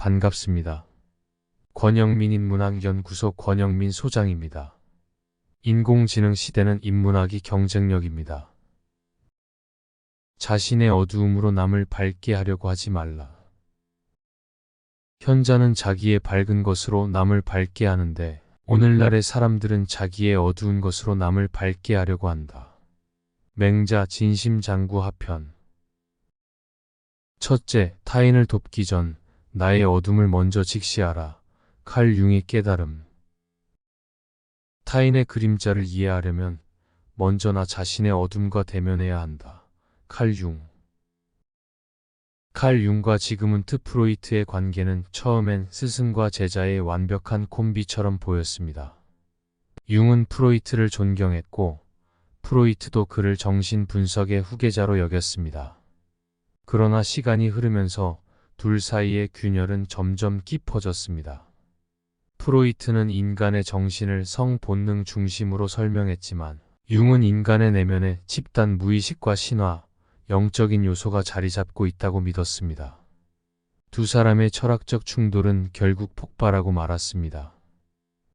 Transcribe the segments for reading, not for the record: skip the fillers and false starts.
반갑습니다. 권영민 인문학연구소 권영민 소장입니다. 인공지능 시대는 인문학이 경쟁력입니다. 자신의 어두움으로 남을 밝게 하려고 하지 말라. 현자는 자기의 밝은 것으로 남을 밝게 하는데 오늘날의 사람들은 자기의 어두운 것으로 남을 밝게 하려고 한다. 맹자 진심장구 하편. 첫째, 타인을 돕기 전 나의 어둠을 먼저 직시하라. 칼 융의 깨달음. 타인의 그림자를 이해하려면 먼저 나 자신의 어둠과 대면해야 한다. 칼 융. 칼 융과 지그문트 프로이트의 관계는 처음엔 스승과 제자의 완벽한 콤비처럼 보였습니다. 융은 프로이트를 존경했고 프로이트도 그를 정신 분석의 후계자로 여겼습니다. 그러나 시간이 흐르면서 둘 사이의 균열은 점점 깊어졌습니다. 프로이트는 인간의 정신을 성본능 중심으로 설명했지만 융은 인간의 내면에 집단 무의식과 신화, 영적인 요소가 자리 잡고 있다고 믿었습니다. 두 사람의 철학적 충돌은 결국 폭발하고 말았습니다.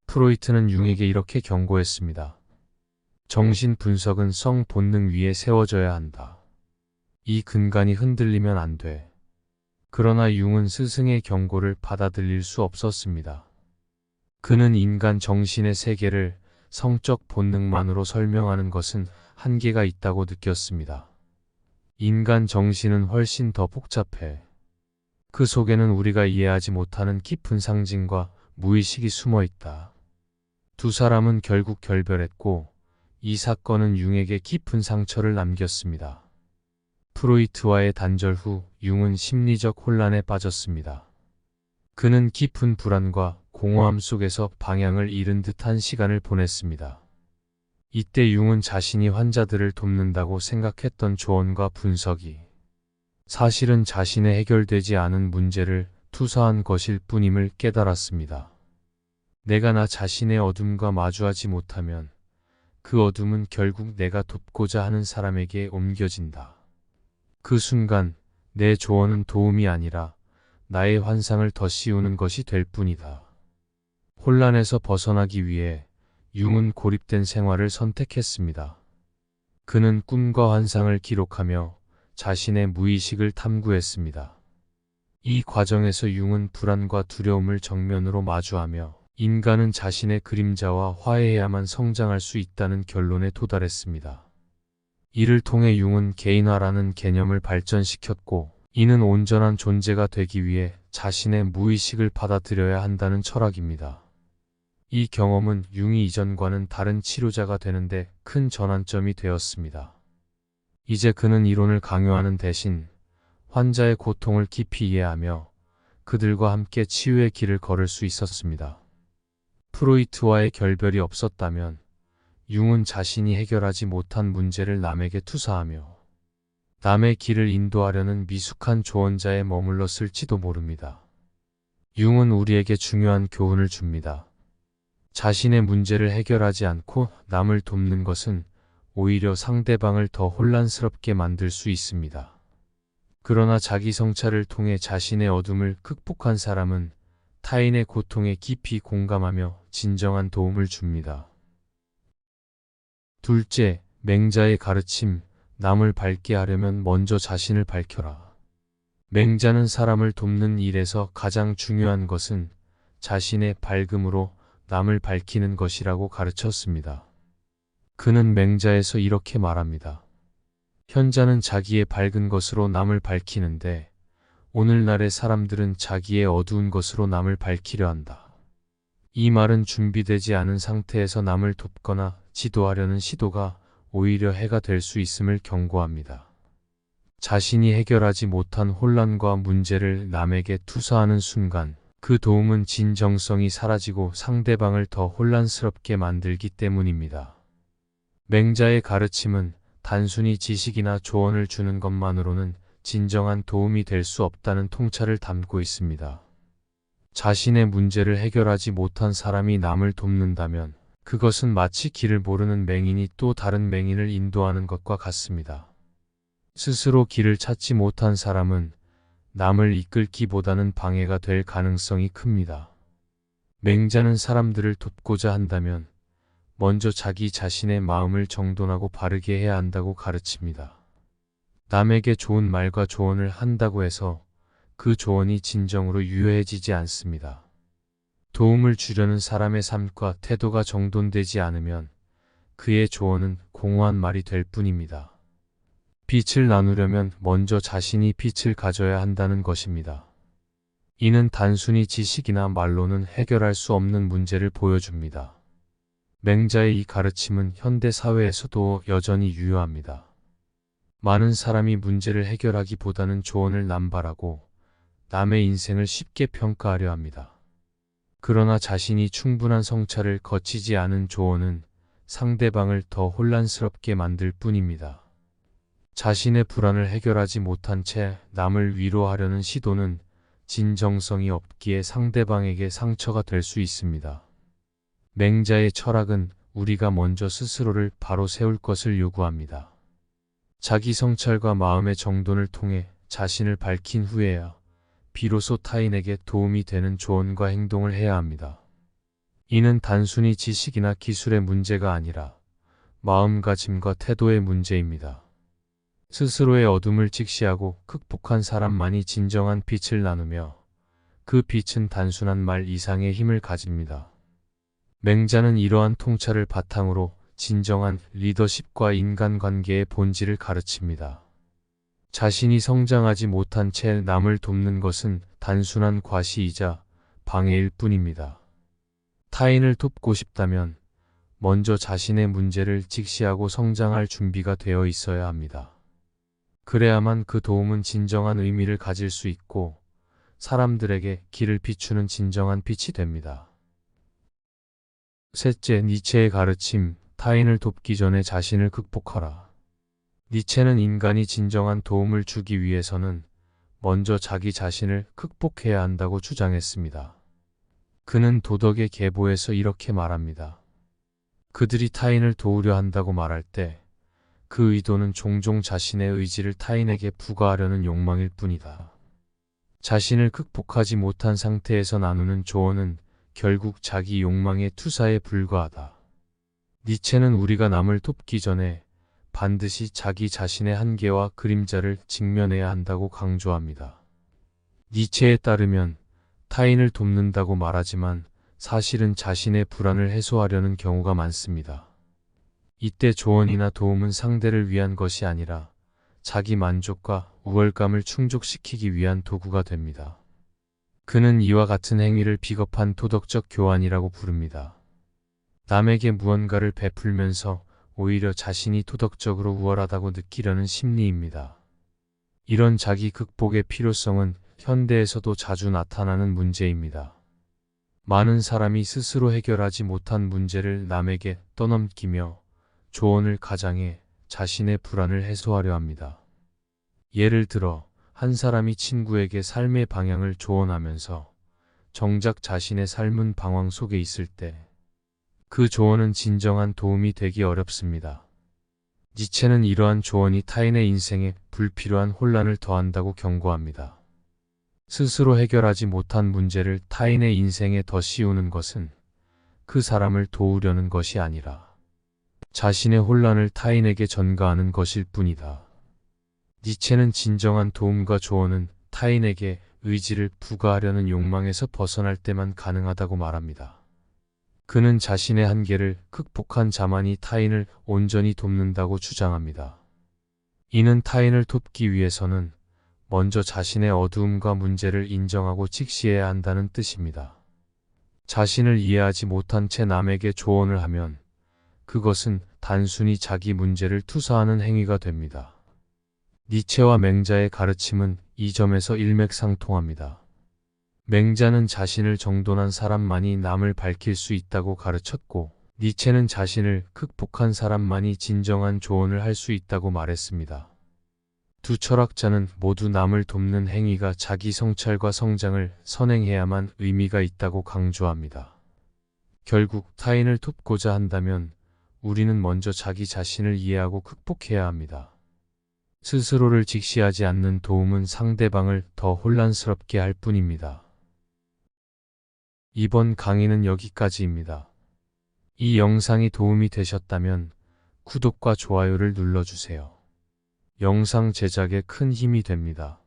프로이트는 융에게 이렇게 경고했습니다. 정신 분석은 성본능 위에 세워져야 한다. 이 근간이 흔들리면 안 돼. 그러나 융은 스승의 경고를 받아들일 수 없었습니다. 그는 인간 정신의 세계를 성적 본능만으로 설명하는 것은 한계가 있다고 느꼈습니다. 인간 정신은 훨씬 더 복잡해. 그 속에는 우리가 이해하지 못하는 깊은 상징과 무의식이 숨어 있다. 두 사람은 결국 결별했고 이 사건은 융에게 깊은 상처를 남겼습니다. 프로이트와의 단절 후 융은 심리적 혼란에 빠졌습니다. 그는 깊은 불안과 공허함 속에서 방향을 잃은 듯한 시간을 보냈습니다. 이때 융은 자신이 환자들을 돕는다고 생각했던 조언과 분석이 사실은 자신의 해결되지 않은 문제를 투사한 것일 뿐임을 깨달았습니다. 내가 나 자신의 어둠과 마주하지 못하면 그 어둠은 결국 내가 돕고자 하는 사람에게 옮겨진다. 그 순간 내 조언은 도움이 아니라 나의 환상을 더 씌우는 것이 될 뿐이다. 혼란에서 벗어나기 위해 융은 고립된 생활을 선택했습니다. 그는 꿈과 환상을 기록하며 자신의 무의식을 탐구했습니다. 이 과정에서 융은 불안과 두려움을 정면으로 마주하며 인간은 자신의 그림자와 화해해야만 성장할 수 있다는 결론에 도달했습니다. 이를 통해 융은 개인화라는 개념을 발전시켰고 이는 온전한 존재가 되기 위해 자신의 무의식을 받아들여야 한다는 철학입니다. 이 경험은 융이 이전과는 다른 치료자가 되는데 큰 전환점이 되었습니다. 이제 그는 이론을 강요하는 대신 환자의 고통을 깊이 이해하며 그들과 함께 치유의 길을 걸을 수 있었습니다. 프로이트와의 결별이 없었다면 융은 자신이 해결하지 못한 문제를 남에게 투사하며 남의 길을 인도하려는 미숙한 조언자에 머물렀을지도 모릅니다. 융은 우리에게 중요한 교훈을 줍니다. 자신의 문제를 해결하지 않고 남을 돕는 것은 오히려 상대방을 더 혼란스럽게 만들 수 있습니다. 그러나 자기 성찰을 통해 자신의 어둠을 극복한 사람은 타인의 고통에 깊이 공감하며 진정한 도움을 줍니다. 둘째, 맹자의 가르침, 남을 밝게 하려면 먼저 자신을 밝혀라. 맹자는 사람을 돕는 일에서 가장 중요한 것은 자신의 밝음으로 남을 밝히는 것이라고 가르쳤습니다. 그는 맹자에서 이렇게 말합니다. 현자는 자기의 밝은 것으로 남을 밝히는데 오늘날의 사람들은 자기의 어두운 것으로 남을 밝히려 한다. 이 말은 준비되지 않은 상태에서 남을 돕거나 지도하려는 시도가 오히려 해가 될 수 있음을 경고합니다. 자신이 해결하지 못한 혼란과 문제를 남에게 투사하는 순간 그 도움은 진정성이 사라지고 상대방을 더 혼란스럽게 만들기 때문입니다. 맹자의 가르침은 단순히 지식이나 조언을 주는 것만으로는 진정한 도움이 될 수 없다는 통찰을 담고 있습니다. 자신의 문제를 해결하지 못한 사람이 남을 돕는다면 그것은 마치 길을 모르는 맹인이 또 다른 맹인을 인도하는 것과 같습니다. 스스로 길을 찾지 못한 사람은 남을 이끌기보다는 방해가 될 가능성이 큽니다. 맹자는 사람들을 돕고자 한다면 먼저 자기 자신의 마음을 정돈하고 바르게 해야 한다고 가르칩니다. 남에게 좋은 말과 조언을 한다고 해서 그 조언이 진정으로 유효해지지 않습니다. 도움을 주려는 사람의 삶과 태도가 정돈되지 않으면 그의 조언은 공허한 말이 될 뿐입니다. 빛을 나누려면 먼저 자신이 빛을 가져야 한다는 것입니다. 이는 단순히 지식이나 말로는 해결할 수 없는 문제를 보여줍니다. 맹자의 이 가르침은 현대 사회에서도 여전히 유효합니다. 많은 사람이 문제를 해결하기보다는 조언을 남발하고 남의 인생을 쉽게 평가하려 합니다. 그러나 자신이 충분한 성찰을 거치지 않은 조언은 상대방을 더 혼란스럽게 만들 뿐입니다. 자신의 불안을 해결하지 못한 채 남을 위로하려는 시도는 진정성이 없기에 상대방에게 상처가 될 수 있습니다. 맹자의 철학은 우리가 먼저 스스로를 바로 세울 것을 요구합니다. 자기 성찰과 마음의 정돈을 통해 자신을 밝힌 후에야 비로소 타인에게 도움이 되는 조언과 행동을 해야 합니다. 이는 단순히 지식이나 기술의 문제가 아니라 마음가짐과 태도의 문제입니다. 스스로의 어둠을 직시하고 극복한 사람만이 진정한 빛을 나누며 그 빛은 단순한 말 이상의 힘을 가집니다. 맹자는 이러한 통찰을 바탕으로 진정한 리더십과 인간관계의 본질을 가르칩니다. 자신이 성장하지 못한 채 남을 돕는 것은 단순한 과시이자 방해일 뿐입니다. 타인을 돕고 싶다면 먼저 자신의 문제를 직시하고 성장할 준비가 되어 있어야 합니다. 그래야만 그 도움은 진정한 의미를 가질 수 있고 사람들에게 길을 비추는 진정한 빛이 됩니다. 셋째, 니체의 가르침, 타인을 돕기 전에 자신을 극복하라. 니체는 인간이 진정한 도움을 주기 위해서는 먼저 자기 자신을 극복해야 한다고 주장했습니다. 그는 도덕의 계보에서 이렇게 말합니다. 그들이 타인을 도우려 한다고 말할 때 그 의도는 종종 자신의 의지를 타인에게 부과하려는 욕망일 뿐이다. 자신을 극복하지 못한 상태에서 나누는 조언은 결국 자기 욕망의 투사에 불과하다. 니체는 우리가 남을 돕기 전에 반드시 자기 자신의 한계와 그림자를 직면해야 한다고 강조합니다. 니체에 따르면 타인을 돕는다고 말하지만 사실은 자신의 불안을 해소하려는 경우가 많습니다. 이때 조언이나 도움은 상대를 위한 것이 아니라 자기 만족과 우월감을 충족시키기 위한 도구가 됩니다. 그는 이와 같은 행위를 비겁한 도덕적 교환이라고 부릅니다. 남에게 무언가를 베풀면서 오히려 자신이 도덕적으로 우월하다고 느끼려는 심리입니다. 이런 자기 극복의 필요성은 현대에서도 자주 나타나는 문제입니다. 많은 사람이 스스로 해결하지 못한 문제를 남에게 떠넘기며 조언을 가장해 자신의 불안을 해소하려 합니다. 예를 들어 한 사람이 친구에게 삶의 방향을 조언하면서 정작 자신의 삶은 방황 속에 있을 때 그 조언은 진정한 도움이 되기 어렵습니다. 니체는 이러한 조언이 타인의 인생에 불필요한 혼란을 더한다고 경고합니다. 스스로 해결하지 못한 문제를 타인의 인생에 더 씌우는 것은 그 사람을 도우려는 것이 아니라 자신의 혼란을 타인에게 전가하는 것일 뿐이다. 니체는 진정한 도움과 조언은 타인에게 의지를 부과하려는 욕망에서 벗어날 때만 가능하다고 말합니다. 그는 자신의 한계를 극복한 자만이 타인을 온전히 돕는다고 주장합니다. 이는 타인을 돕기 위해서는 먼저 자신의 어두움과 문제를 인정하고 직시해야 한다는 뜻입니다. 자신을 이해하지 못한 채 남에게 조언을 하면 그것은 단순히 자기 문제를 투사하는 행위가 됩니다. 니체와 맹자의 가르침은 이 점에서 일맥상통합니다. 맹자는 자신을 정돈한 사람만이 남을 밝힐 수 있다고 가르쳤고, 니체는 자신을 극복한 사람만이 진정한 조언을 할 수 있다고 말했습니다. 두 철학자는 모두 남을 돕는 행위가 자기 성찰과 성장을 선행해야만 의미가 있다고 강조합니다. 결국 타인을 돕고자 한다면 우리는 먼저 자기 자신을 이해하고 극복해야 합니다. 스스로를 직시하지 않는 도움은 상대방을 더 혼란스럽게 할 뿐입니다. 이번 강의는 여기까지입니다. 이 영상이 도움이 되셨다면 구독과 좋아요를 눌러주세요. 영상 제작에 큰 힘이 됩니다.